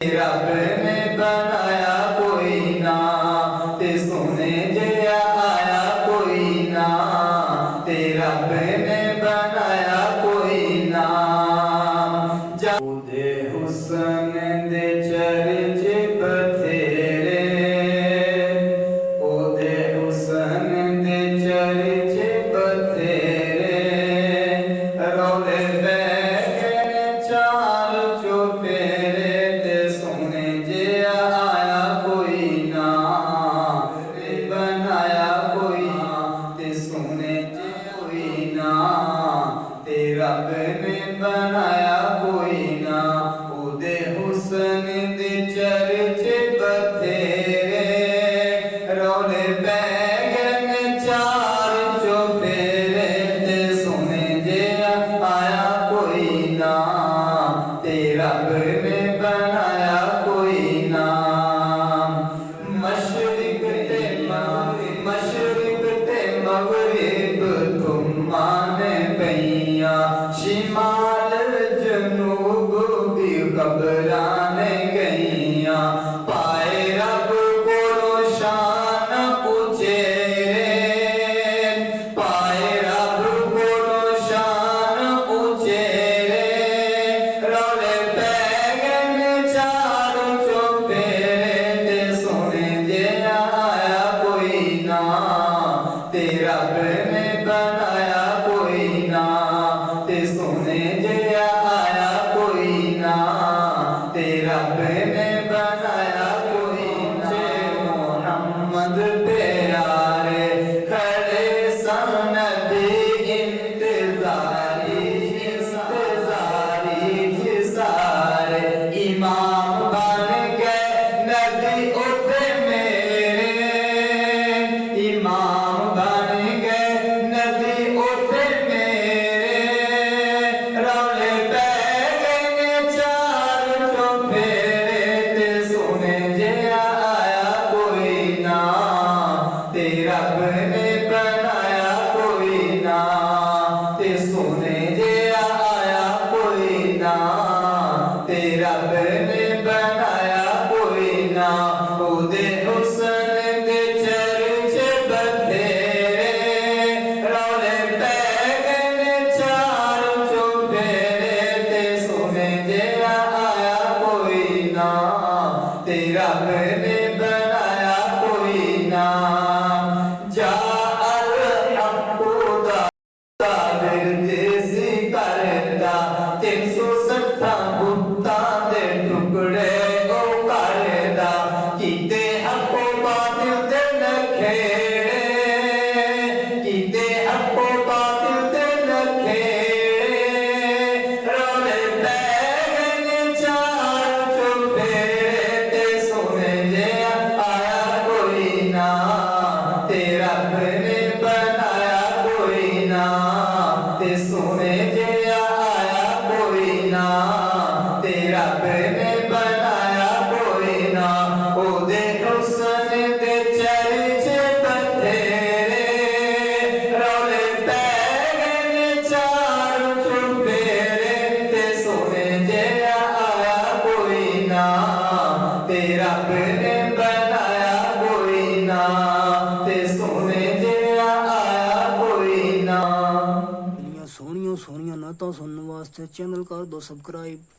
रब ने बनाया कोई ना ते सोने जिहा आया कोई ना ते रब ने बनाया कोई ना ओदे हुस्न दे चर्चे बथेरे ओदे हुस्न दे चर्चे बथेरे रौले पै गए चार चुफेरे रब ने बनाया कोई ना ओदे हुस्न दे चर्चे बथेरे रौले पै गए चार चुफेरे ते सोने जिहा आया कोई ना ते रब ने बनाया कोई ना मशरिक ते मगरिब घुमाने पईया शिमाल जनूब भी खबराने गईया पाए रब कोलो शान उचेरे पाए रब कोलो शान उचेरे रौले पै गए चार चुफेरे ते सोने जिहा आया कोई ना ते रब ने बनाया कोई ना ते सोने जिहा आया कोई ना ते रब ने बनाया कोई ना मोहम्मद प्यारे खड़े सन नबी इंतजारी सारे इमाम बन गए नबी उठे मेरे इमाम बन गए नबी उठे मेरे रौले पै गए चार चुफेरे ते सोने जिहा आया कोई ना ते रब ने बनाया कोई ना ते सोने जिहा आया कोई ना ते रब ने बनाया कोई ना ओदे हुस्न दे चर्चे बथेरे रौले पै गए चार चुफेरे ते सोने जिहा आया कोई ना ते रब ने बनाया कोई ना जा अल हक़ दा विरदेसी करदा 360 बुत्तां दे टुकड़े ओ करदा कीते हक़ो बातिल ते नखेड़े कीते हक़ो बातिल ते नखेड़े रौले पै गए चार चुफेरे ते सोने जिहा आया कोई ना ते रब ने बनाया कोई ना ते सोने जिहा आया कोई ना ते रब ने बनाया कोई ना ओदे हुस्न दे चर्चे बथेरे रौले पै गए चार चुफेरे ते सोने जिहा आया कोई ना ते रब ने बनाया कोई ना ते सोने जिहा आया कोई ना। सोहणियां सोहणियां नातां सुनने वास्ते चैनल कर दो सब्सक्राइब।